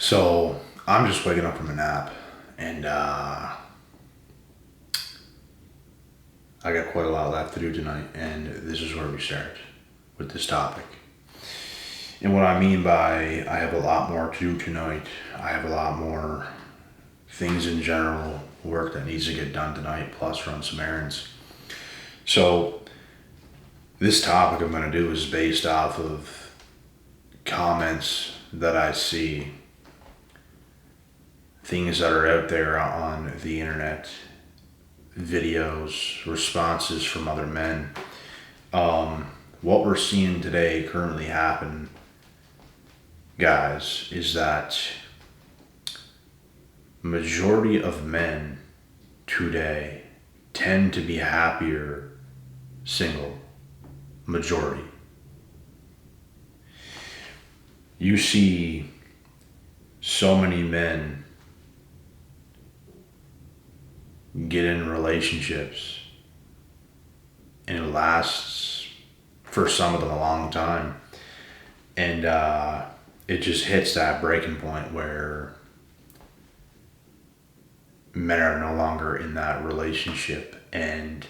So I'm just waking up from a nap, and I got quite a lot left to do tonight. And this is where we start with this topic. And what I mean by I have a lot more to do tonight, I have a lot more things in general, work that needs to get done tonight, plus run some errands. So this topic I'm going to do is based off of comments that I see, things that are out there on the internet, videos, responses from other men. What we're seeing today currently happen, guys, is that majority of men today tend to be happier single. Majority. You see so many men get in relationships and it lasts for some of them a long time, and it just hits that breaking point where men are no longer in that relationship and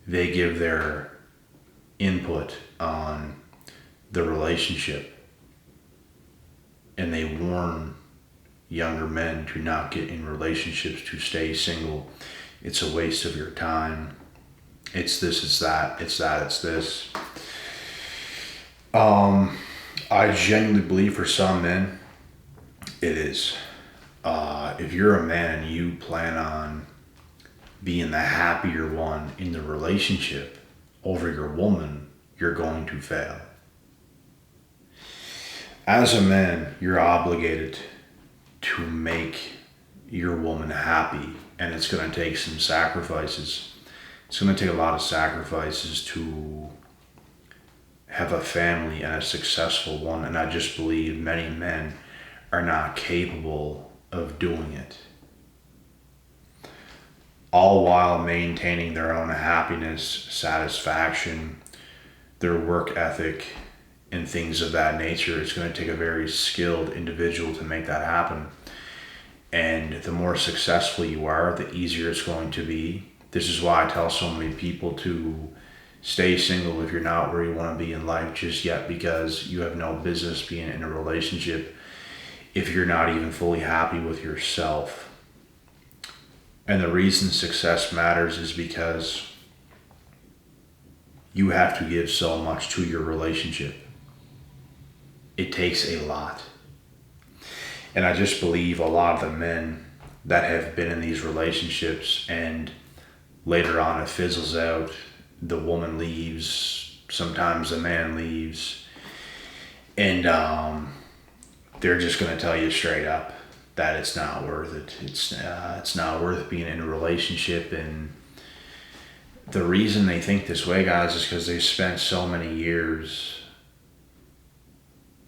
they give their input on the relationship, and they warn younger men to not get in relationships, to stay single. It's a waste of your time. It's this, it's that, it's that, it's this. I genuinely believe for some men, it is. If you're a man and you plan on being the happier one in the relationship over your woman, you're going to fail. As a man, you're obligated to make your woman happy, and it's going to take some sacrifices. It's going to take a lot of sacrifices to have a family and a successful one, and I just believe many men are not capable of doing it, all while maintaining their own happiness, satisfaction, their work ethic, and things of that nature. It's going to take a very skilled individual to make that happen. And the more successful you are, the easier it's going to be. This is why I tell so many people to stay single if you're not where you want to be in life just yet, because you have no business being in a relationship if you're not even fully happy with yourself. And the reason success matters is because you have to give so much to your relationship. It takes a lot. And I just believe a lot of the men that have been in these relationships and later on it fizzles out, the woman leaves, sometimes the man leaves, and they're just going to tell you straight up that it's not worth it. It's not worth being in a relationship. And the reason they think this way, guys, is because they spent so many years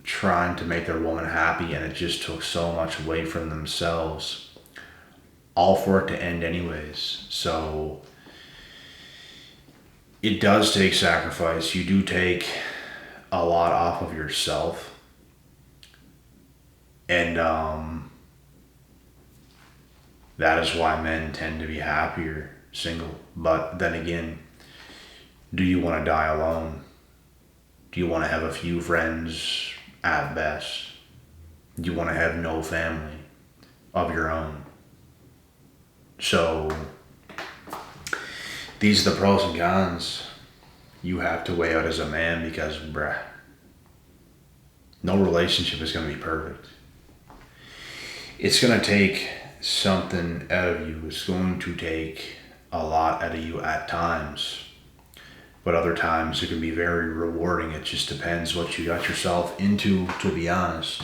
trying to make their woman happy, and it just took so much away from themselves, all for it to end anyways. So it does take sacrifice. You do take a lot off of yourself, and that is why men tend to be happier single. But then again, do you want to die alone? Do you want to have a few friends at best? Do you want to have no family of your own? So these are the pros and cons you have to weigh out as a man, because no relationship is going to be perfect. It's going to take something out of you. It's going to take a lot out of you at times, but other times it can be very rewarding. It just depends what you got yourself into, to be honest.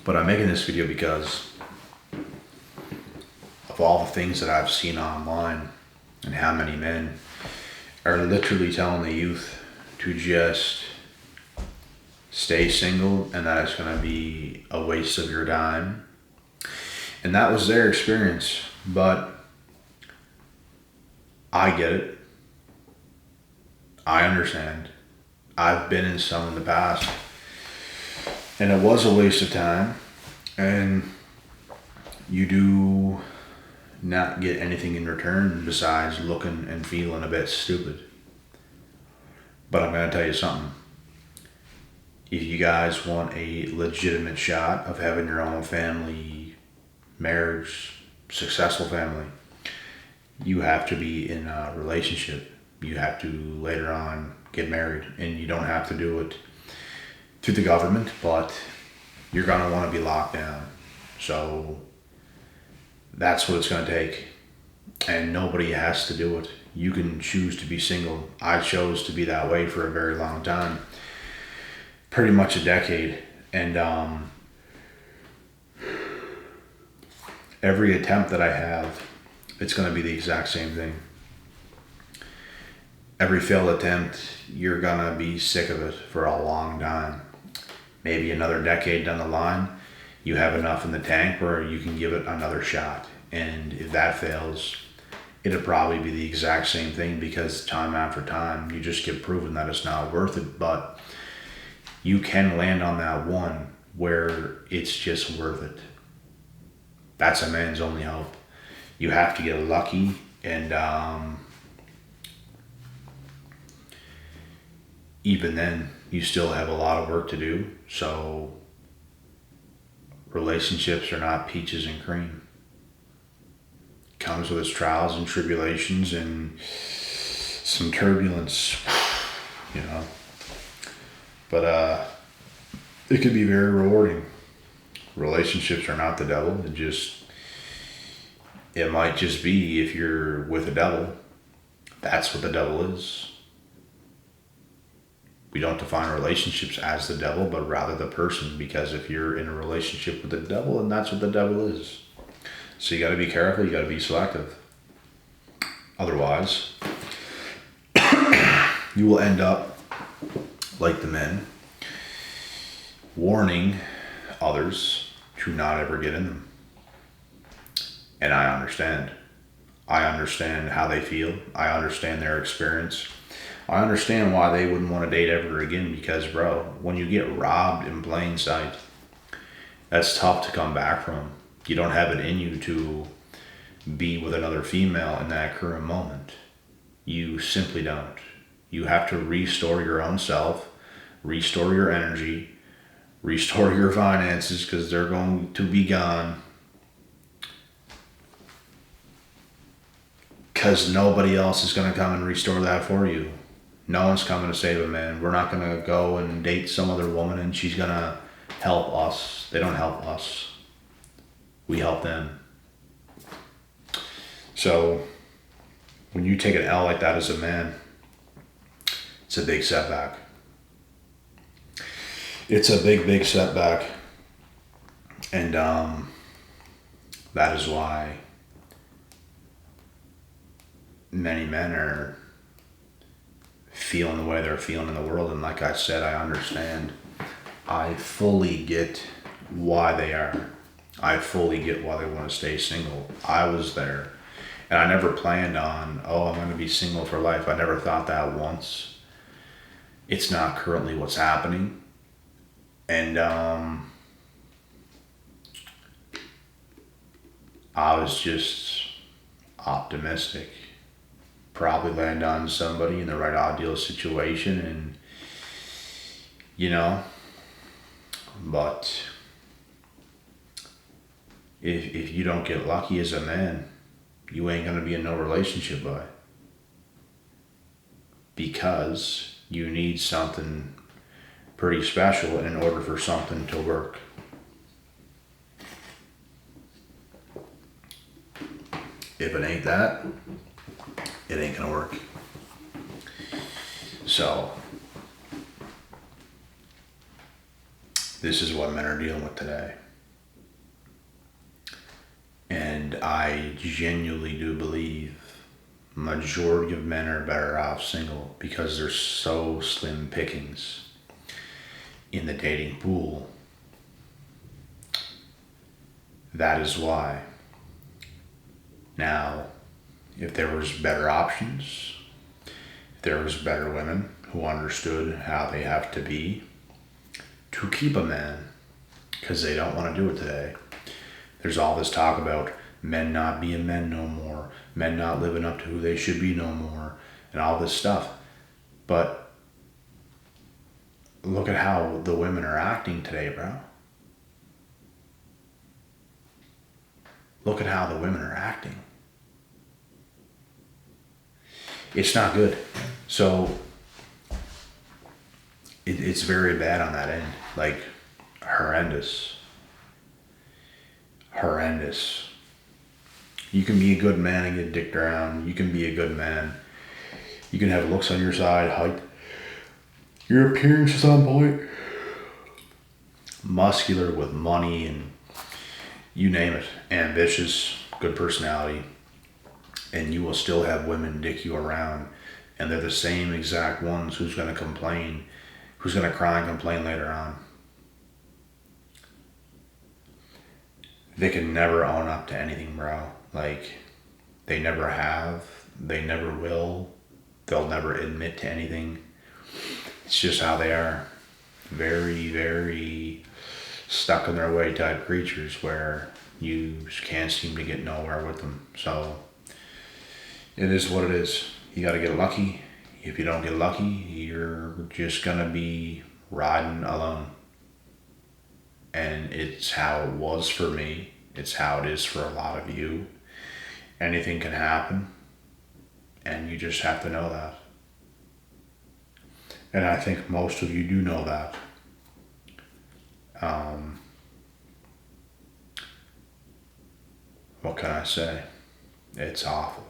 But I'm making this video because of all the things that I've seen online and how many men are literally telling the youth to just stay single and that it's going to be a waste of your time. And that was their experience, but I get it. I understand. I've been in some in the past, and it was a waste of time, and you do not get anything in return besides looking and feeling a bit stupid. But I'm going to tell you something. If you guys want a legitimate shot of having your own family, marriage, successful family, you have to be in a relationship. You have to later on get married, and you don't have to do it through the government, but you're going to want to be locked down. So that's what it's going to take, and nobody has to do it. You can choose to be single. I chose to be that way for a very long time, pretty much a decade, and every attempt that I have, it's going to be the exact same thing. Every failed attempt, you're going to be sick of it for a long time. Maybe another decade down the line, you have enough in the tank where you can give it another shot. And if that fails, it'll probably be the exact same thing, because time after time, you just get proven that it's not worth it. But you can land on that one where it's just worth it. That's a man's only hope. You have to get lucky, and even then, you still have a lot of work to do. So relationships are not peaches and cream. It comes with its trials and tribulations and some turbulence, you know. But it could be very rewarding. Relationships are not the devil. It might just be, if you're with the devil, that's what the devil is. We don't define relationships as the devil, but rather the person, because if you're in a relationship with the devil, then that's what the devil is. So you got to be careful, you got to be selective. Otherwise, you will end up like the men, warning others to not ever get in them. And I understand. I understand how they feel. I understand their experience. I understand why they wouldn't want to date ever again, because, bro, when you get robbed in plain sight, that's tough to come back from. You don't have it in you to be with another female in that current moment. You simply don't. You have to restore your own self, restore your energy, restore your finances, because they're going to be gone. Because nobody else is going to come and restore that for you. No one's coming to save a man. We're not going to go and date some other woman and she's going to help us. They don't help us. We help them. So when you take an L like that as a man, it's a big setback. It's a big, big setback. And that is why many men are feeling the way they're feeling in the world. And like I said, I understand. I fully get why they are. I fully get why they want to stay single. I was there. And I never planned on, I'm going to be single for life. I never thought that once. It's not currently what's happening. And I was just optimistic. Probably land on somebody in the right ideal situation, and but if you don't get lucky as a man, you ain't gonna be in no relationship, boy, because you need something pretty special in order for something to work. If it ain't that, it ain't gonna work. So this is what men are dealing with today. And I genuinely do believe majority of men are better off single, because there's so slim pickings in the dating pool. That is why. Now, if there was better options, if there was better women who understood how they have to be to keep a man, because they don't want to do it today. There's all this talk about men not being men no more, men not living up to who they should be no more, and all this stuff. But look at how the women are acting today, bro. Look at how the women are acting. It's not good. So it's very bad on that end. Like, horrendous. Horrendous. You can be a good man and get dicked around. You can be a good man. You can have looks on your side, height. Your appearance is on point. Muscular with money and you name it. Ambitious, good personality. And you will still have women dick you around. And they're the same exact ones who's going to complain, who's going to cry and complain later on. They can never own up to anything, bro. Like, they never have. They never will. They'll never admit to anything. It's just how they are. Very, very stuck in their way type creatures where you can't seem to get nowhere with them. So it is what it is. You got to get lucky. If you don't get lucky, you're just going to be riding alone. And it's how it was for me. It's how it is for a lot of you. Anything can happen. And you just have to know that. And I think most of you do know that. What can I say? It's awful.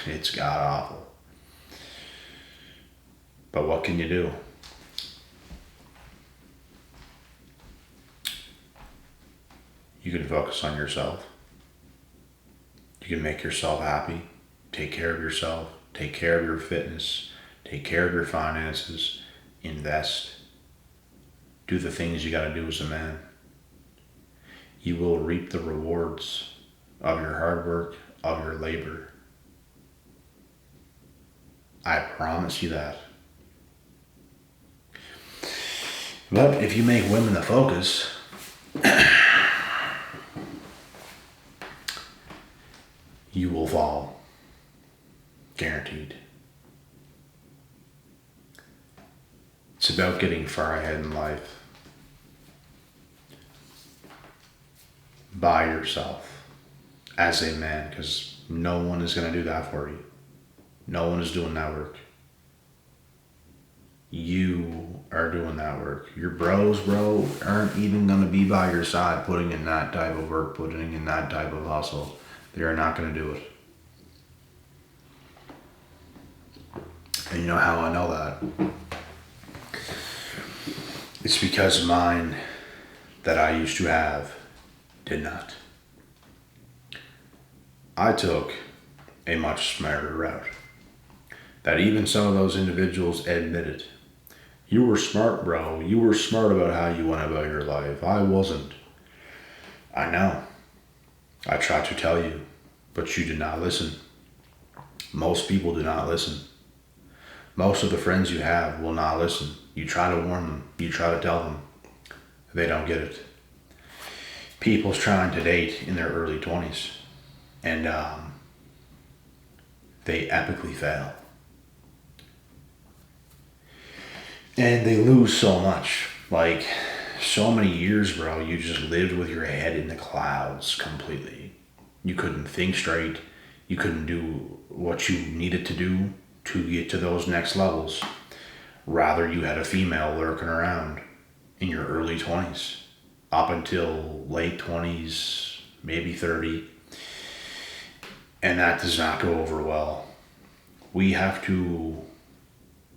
It's god awful. But what can you do? You can focus on yourself. You can make yourself happy. Take care of yourself. Take care of your fitness. Take care of your finances. Invest. Do the things you gotta do as a man. You will reap the rewards of your hard work, of your labor. I promise you that. But if you make women the focus, you will fall. Guaranteed. It's about getting far ahead in life. By yourself. As a man. Because no one is going to do that for you. No one is doing that work. You are doing that work. Your bros, bro, aren't even going to be by your side putting in that type of work, putting in that type of hustle. They are not going to do it. And you know how I know that? It's because mine that I used to have did not. I took a much smarter route. That even some of those individuals admitted. You were smart, bro. You were smart about how you went about your life. I wasn't. I know. I tried to tell you, but you did not listen. Most people do not listen. Most of the friends you have will not listen. You try to warn them. You try to tell them. They don't get it. People's trying to date in their early 20s. And they epically fail. And they lose so much. Like, so many years, bro, you just lived with your head in the clouds completely. You couldn't think straight. You couldn't do what you needed to do to get to those next levels. Rather, you had a female lurking around in your early 20s. Up until late 20s, maybe 30. And that does not go over well.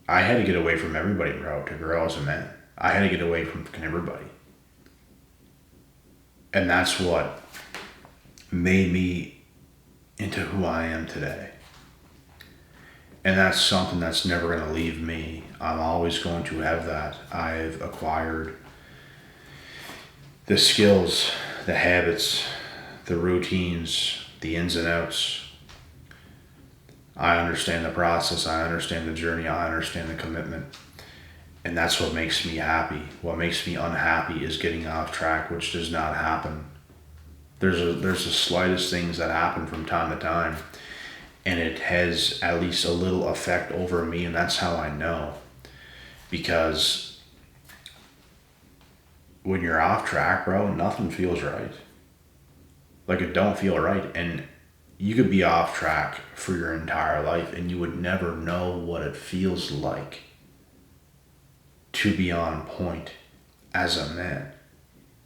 I had to get away from everybody, bro, to grow as a man. I had to get away from fucking everybody. And that's what made me into who I am today. And that's something that's never going to leave me. I'm always going to have that. I've acquired the skills, the habits, the routines, the ins and outs. I understand the process. I understand the journey. I understand the commitment. And that's what makes me happy. What makes me unhappy is getting off track, which does not happen. There's the slightest things that happen from time to time, and it has at least a little effect over me, and that's how I know. Because when you're off track, bro, nothing feels right. Like, it don't feel right. And you could be off track for your entire life and you would never know what it feels like to be on point as a man,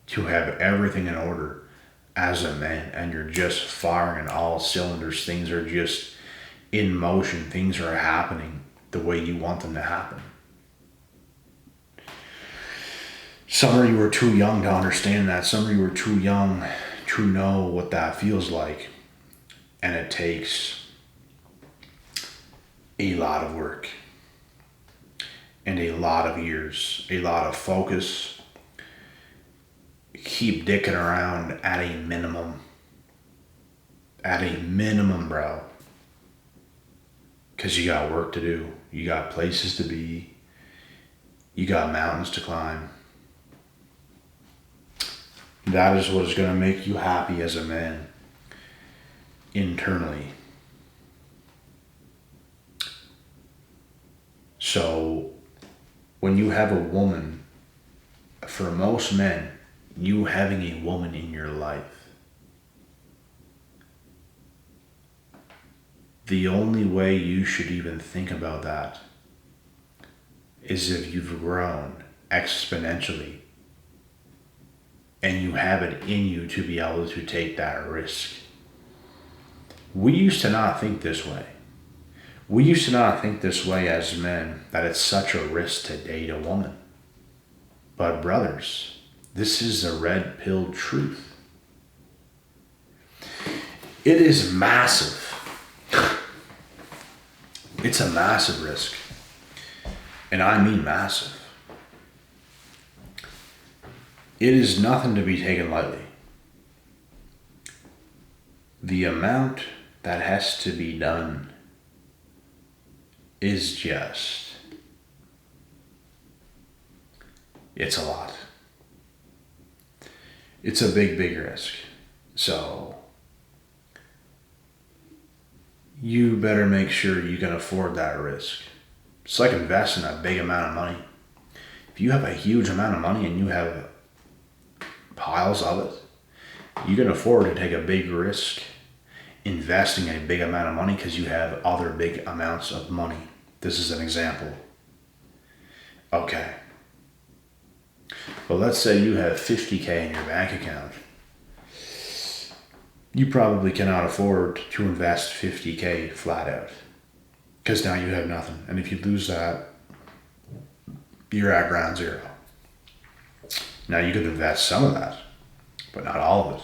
to have everything in order as a man, and you're just firing on all cylinders. Things are just in motion. Things are happening the way you want them to happen. Some of you are too young to understand that. Some of you are too young to know what that feels like. And it takes a lot of work and a lot of years, a lot of focus. Keep dicking around at a minimum. At a minimum, bro. Because you got work to do. You got places to be. You got mountains to climb. That is what is going to make you happy as a man. Internally. So, when you have a woman, for most men, you having a woman in your life, the only way you should even think about that is if you've grown exponentially and you have it in you to be able to take that risk. We used to not think this way. We used to not think this way as men, that it's such a risk to date a woman. But brothers, this is the red pill truth. It is massive. It's a massive risk. And I mean massive. It is nothing to be taken lightly. The amount that has to be done is just, it's a lot. It's a big, big risk. So you better make sure you can afford that risk. It's like investing a big amount of money. If you have a huge amount of money and you have piles of it, you can afford to take a big risk investing a big amount of money because you have other big amounts of money. This is an example. Okay. Well, let's say you have 50K in your bank account. You probably cannot afford to invest 50K flat out because now you have nothing. And if you lose that, you're at ground zero. Now you could invest some of that, but not all of it.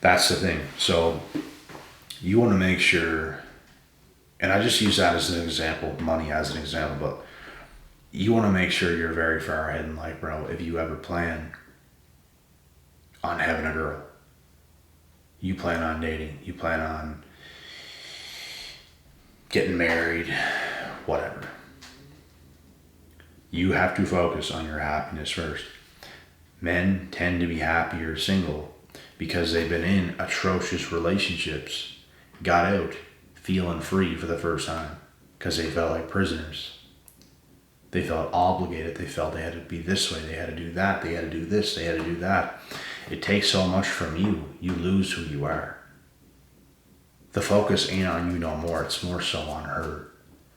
That's the thing. So you want to make sure, and I just use that as an example, money as an example, but you want to make sure you're very far ahead in life, bro. If you ever plan on having a girl, you plan on dating, you plan on getting married, whatever. You have to focus on your happiness first. Men tend to be happier single because they've been in atrocious relationships, got out feeling free for the first time because they felt like prisoners. They felt obligated. They felt they had to be this way. They had to do that. They had to do this. They had to do that. It takes so much from you. You lose who you are. The focus ain't on you no more. It's more so on her.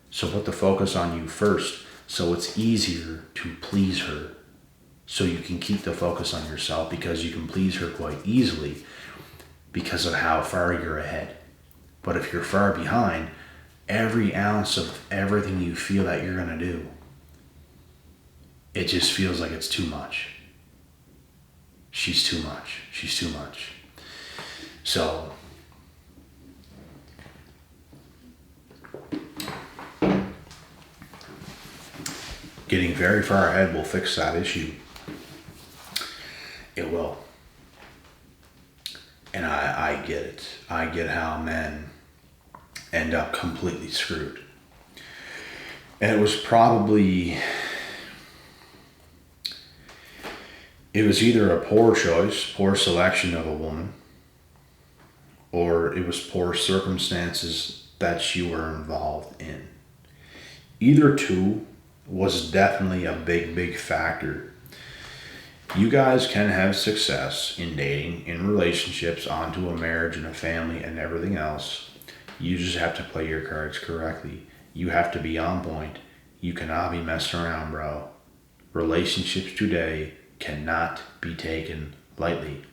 So put the focus on you first so it's easier to please her. So you can keep the focus on yourself because you can please her quite easily because of how far you're ahead. But if you're far behind, every ounce of everything you feel that you're going to do, it just feels like it's too much. She's too much. She's too much. So getting very far ahead will fix that issue. It will. And I get it. I get how men end up completely screwed. And it was probably, it was either a poor choice, poor selection of a woman, or it was poor circumstances that you were involved in. Either two was definitely a big factor. You guys can have success in dating, in relationships, onto a marriage and a family and everything else. You just have to play your cards correctly. You have to be on point. You cannot be messing around, bro. Relationships today cannot be taken lightly.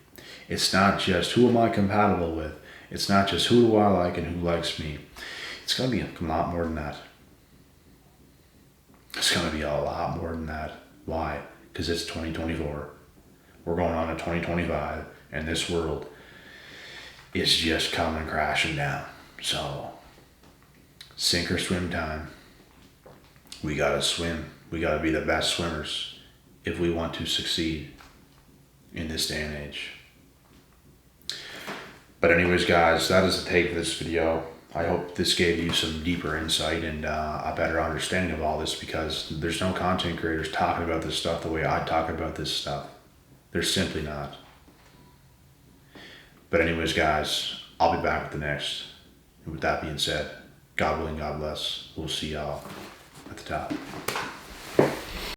It's not just who am I compatible with. It's not just who do I like and who likes me. It's going to be a lot more than that. It's going to be a lot more than that. Why? Because it's 2024. We're going on to 2025, and this world is just coming crashing down. So, sink or swim time. We got to swim. We got to be the best swimmers if we want to succeed in this day and age. But anyways, guys, that is the take of this video. I hope this gave you some deeper insight and a better understanding of all this, because there's no content creators talking about this stuff the way I talk about this stuff. There's simply not. But anyways, guys, I'll be back with the next. And with that being said, God willing, God bless. We'll see y'all at the top.